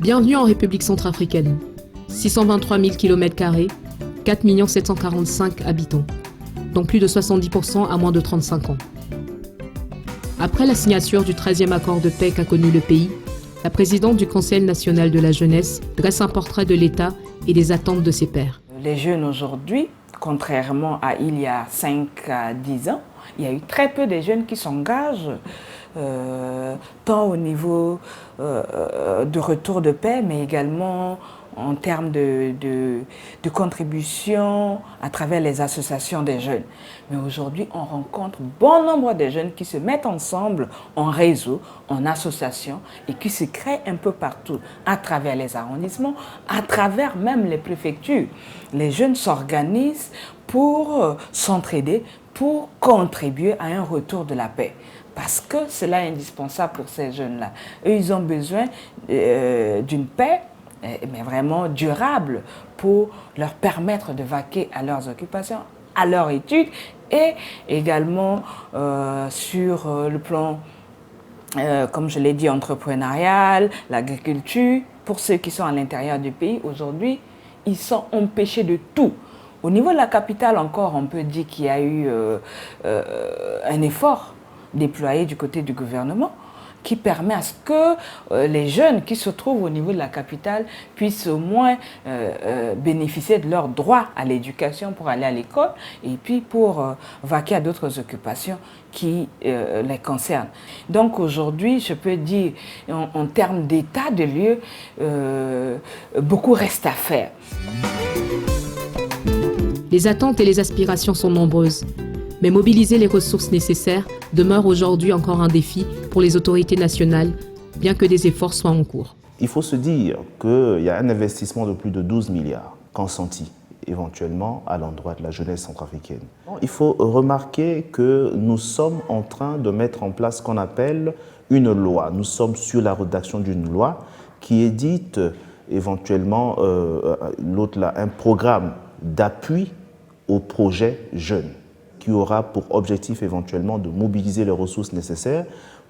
Bienvenue en République centrafricaine. 623 000 km², 4 745 habitants, dont plus de 70% à moins de 35 ans. Après la signature du 13e accord de paix qu'a connu le pays, la présidente du Conseil national de la jeunesse dresse un portrait de l'État et des attentes de ses pairs. Les jeunes aujourd'hui, contrairement à il y a 5 à 10 ans, il y a eu très peu de jeunes qui s'engagent, tant au niveau de retour de paix, mais également en termes de contribution à travers les associations des jeunes. Mais aujourd'hui, on rencontre bon nombre de jeunes qui se mettent ensemble en réseau, en association et qui se créent un peu partout, à travers les arrondissements, à travers même les préfectures. Les jeunes s'organisent pour s'entraider, pour contribuer à un retour de la paix. Parce que cela est indispensable pour ces jeunes-là. Eux, ils ont besoin d'une paix, mais vraiment durable, pour leur permettre de vaquer à leurs occupations, à leurs études et également sur le plan, comme je l'ai dit, entrepreneurial, l'agriculture. Pour ceux qui sont à l'intérieur du pays, aujourd'hui, ils sont empêchés de tout. Au niveau de la capitale encore, on peut dire qu'il y a eu un effort déployé du côté du gouvernement qui permet à ce que les jeunes qui se trouvent au niveau de la capitale puissent au moins bénéficier de leur droit à l'éducation pour aller à l'école et puis pour vaquer à d'autres occupations qui les concernent. Donc aujourd'hui, je peux dire, en termes d'état de lieu, beaucoup reste à faire. Les attentes et les aspirations sont nombreuses, mais mobiliser les ressources nécessaires demeure aujourd'hui encore un défi pour les autorités nationales, bien que des efforts soient en cours. Il faut se dire qu'il y a un investissement de plus de 12 milliards consenti éventuellement à l'endroit de la jeunesse centrafricaine. Il faut remarquer que nous sommes en train de mettre en place ce qu'on appelle une loi. Nous sommes sur la rédaction d'une loi qui édite éventuellement un programme d'appui aux projets jeunes, qui aura pour objectif éventuellement de mobiliser les ressources nécessaires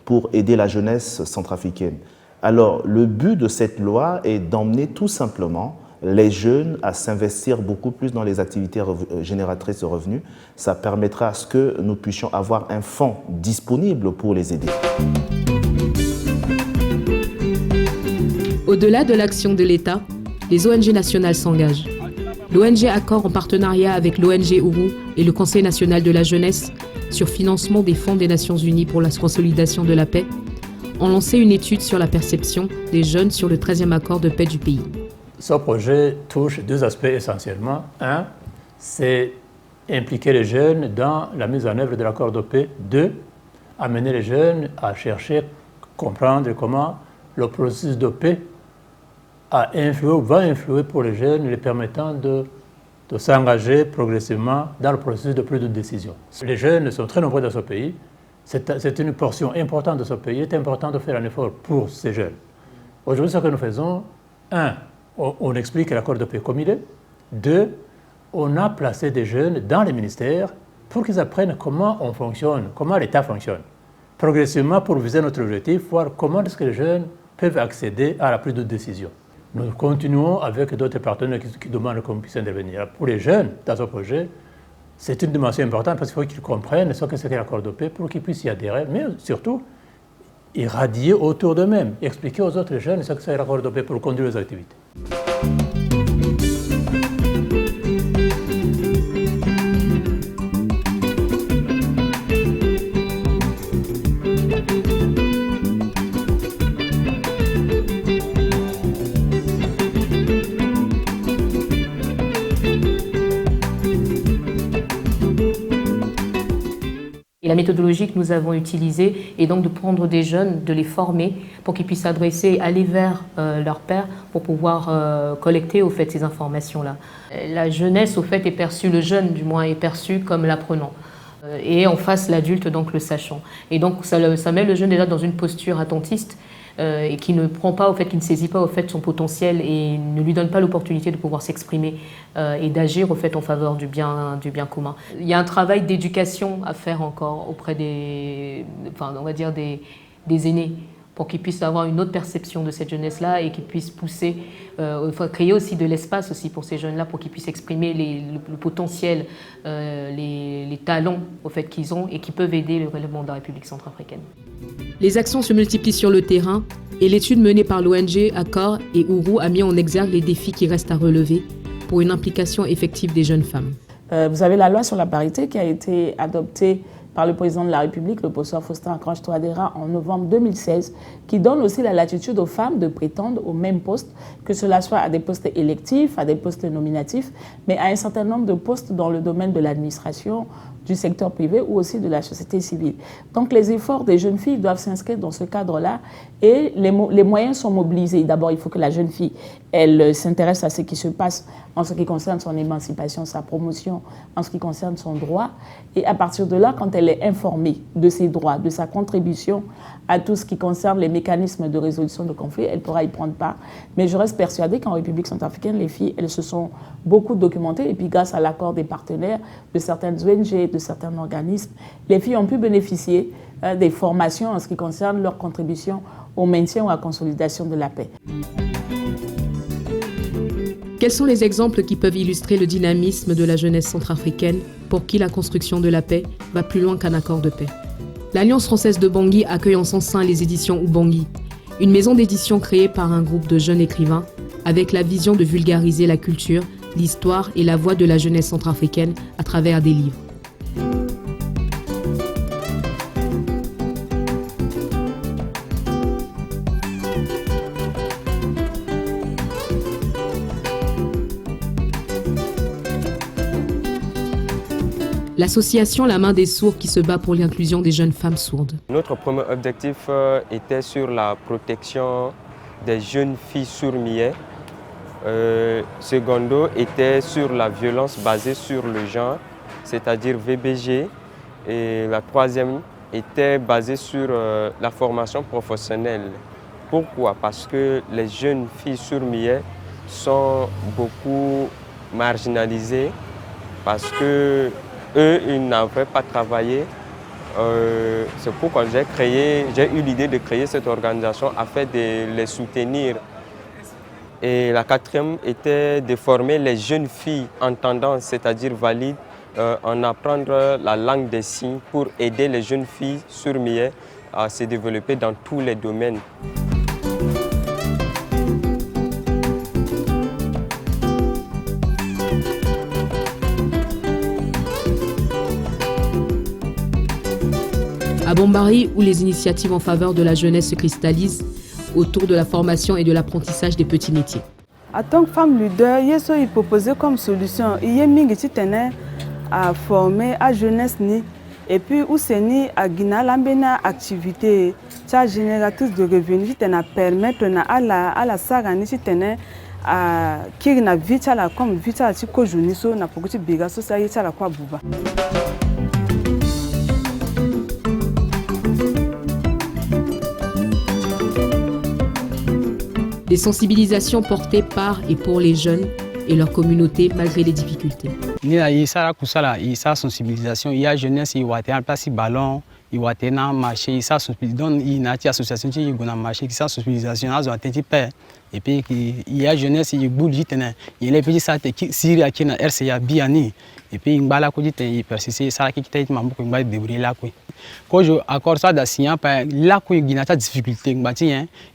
pour aider la jeunesse centrafricaine. Alors, le but de cette loi est d'emmener tout simplement les jeunes à s'investir beaucoup plus dans les activités génératrices de revenus. Ça permettra à ce que nous puissions avoir un fonds disponible pour les aider. Au-delà de l'action de l'État, les ONG nationales s'engagent. L'ONG Accord, en partenariat avec l'ONG Ourou et le Conseil national de la jeunesse, sur financement des fonds des Nations Unies pour la consolidation de la paix, ont lancé une étude sur la perception des jeunes sur le 13e accord de paix du pays. Ce projet touche deux aspects essentiellement. Un, c'est impliquer les jeunes dans la mise en œuvre de l'accord de paix. Deux, amener les jeunes à chercher, comprendre comment le processus de paix va influer pour les jeunes, les permettant de s'engager progressivement dans le processus de prise de décision. Les jeunes sont très nombreux dans ce pays. C'est une portion importante de ce pays. Il est important de faire un effort pour ces jeunes. Aujourd'hui, ce que nous faisons, un, on explique l'accord de paix comme il est. Deux, on a placé des jeunes dans les ministères pour qu'ils apprennent comment on fonctionne, comment l'État fonctionne. Progressivement, pour viser notre objectif, voir comment est-ce que les jeunes peuvent accéder à la prise de décision. Nous continuons avec d'autres partenaires qui demandent qu'on puisse intervenir. Pour les jeunes, dans ce projet, c'est une dimension importante parce qu'il faut qu'ils comprennent ce que c'est que l'accord de paix pour qu'ils puissent y adhérer, mais surtout irradier autour d'eux-mêmes, expliquer aux autres jeunes ce que c'est l'accord de paix pour conduire les activités. Et la méthodologie que nous avons utilisée est donc de prendre des jeunes, de les former pour qu'ils puissent aller vers leurs pairs pour pouvoir collecter au fait ces informations-là. La jeunesse au fait est perçue, le jeune du moins est perçu comme l'apprenant. Et en face l'adulte donc le sachant. Et donc ça met le jeune déjà dans une posture attentiste et qui ne prend pas au fait, qui ne saisit pas au fait son potentiel et ne lui donne pas l'opportunité de pouvoir s'exprimer et d'agir au fait en faveur du bien commun. Il y a un travail d'éducation à faire encore auprès des aînés pour qu'ils puissent avoir une autre perception de cette jeunesse-là et qu'ils puissent pousser, il faut créer aussi de l'espace aussi pour ces jeunes-là, pour qu'ils puissent exprimer le potentiel, les talents au fait qu'ils ont et qui peuvent aider le relèvement de la République centrafricaine. Les actions se multiplient sur le terrain et l'étude menée par l'ONG Accor et Ourou a mis en exergue les défis qui restent à relever pour une implication effective des jeunes femmes. Vous avez la loi sur la parité qui a été adoptée par le président de la République, le professeur Faustin Archange-Touadéra, en novembre 2016, qui donne aussi la latitude aux femmes de prétendre aux mêmes postes, que cela soit à des postes électifs, à des postes nominatifs, mais à un certain nombre de postes dans le domaine de l'administration, du secteur privé ou aussi de la société civile. Donc les efforts des jeunes filles doivent s'inscrire dans ce cadre-là et les moyens sont mobilisés. D'abord, il faut que la jeune fille, elle s'intéresse à ce qui se passe en ce qui concerne son émancipation, sa promotion, en ce qui concerne son droit. Et à partir de là, quand elle est informée de ses droits, de sa contribution à tout ce qui concerne les mécanismes de résolution de conflits, elle pourra y prendre part. Mais je reste persuadée qu'en République centrafricaine, les filles, elles se sont beaucoup documentées. Et puis grâce à l'accord des partenaires, de certaines ONG, de certains organismes, les filles ont pu bénéficier des formations en ce qui concerne leur contribution au maintien ou à la consolidation de la paix. Quels sont les exemples qui peuvent illustrer le dynamisme de la jeunesse centrafricaine pour qui la construction de la paix va plus loin qu'un accord de paix? L'Alliance française de Bangui accueille en son sein les éditions Ubangui, une maison d'édition créée par un groupe de jeunes écrivains avec la vision de vulgariser la culture, l'histoire et la voix de la jeunesse centrafricaine à travers des livres. L'association La Main des Sourds qui se bat pour l'inclusion des jeunes femmes sourdes. Notre premier objectif était sur la protection des jeunes filles sourds-muets. Secondo était sur la violence basée sur le genre, c'est-à-dire VBG. Et la troisième était basée sur la formation professionnelle. Pourquoi? Parce que les jeunes filles sourds-muets sont beaucoup marginalisées parce que eux, ils n'avaient pas travaillé. C'est pourquoi j'ai eu l'idée de créer cette organisation afin de les soutenir. Et la quatrième était de former les jeunes filles entendantes, c'est-à-dire valides, en apprendre la langue des signes pour aider les jeunes filles sourds-muettes à se développer dans tous les domaines. À Bombari, où les initiatives en faveur de la jeunesse se cristallisent autour de la formation et de l'apprentissage des petits métiers. En tant que femme leader, il proposait comme solution, il y a des à former à jeunesse et puis où c'est ni à Guinée l'ambena activité génératrice de revenus qui permettre à la sarani qui à qui na vita la comme vita ci ko juniso na pokuti biga society la kwa buba. Des sensibilisations portées par et pour les jeunes et leur communauté malgré les difficultés. Il y a sensibilisation, il y a jeunesse, il y a place ballon, il y a marché, il y a sensibilisation, il y a association qui a marché, qui a sensibilisation, et puis il y a jeunesse, il y a bouge, il y a petits sacs qui Syrie qui na RCA biani, et puis il y a il persiste, ça qui est mambo qui va débrouiller là quoi. Quand je accorde ça d'assigner par là quoi il y a des difficultés,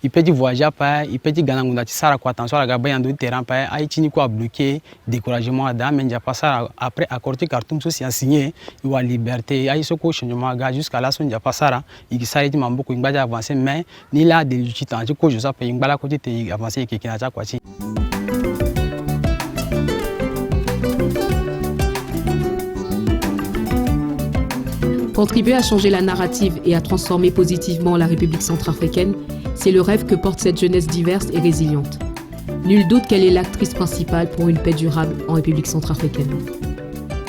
il peut voyager par, il peut gagner on a ça quoi attention à la gabaye en terrain par, Haïti ni quoi bloqué, découragement à dame, mais pas ça après accorder carton social signé, il y a liberté, il y a ce coach changement gars jusqu'à là son il y a pas ça, il s'arrête mambo qui va avancer mais ni là des temps, je coach ça il va côté avancer qui n'a pas quoi. Contribuer à changer la narrative et à transformer positivement la République centrafricaine, c'est le rêve que porte cette jeunesse diverse et résiliente. Nul doute qu'elle est l'actrice principale pour une paix durable en République centrafricaine.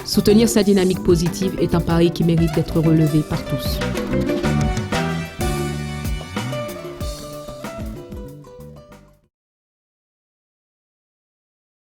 Soutenir sa dynamique positive est un pari qui mérite d'être relevé par tous.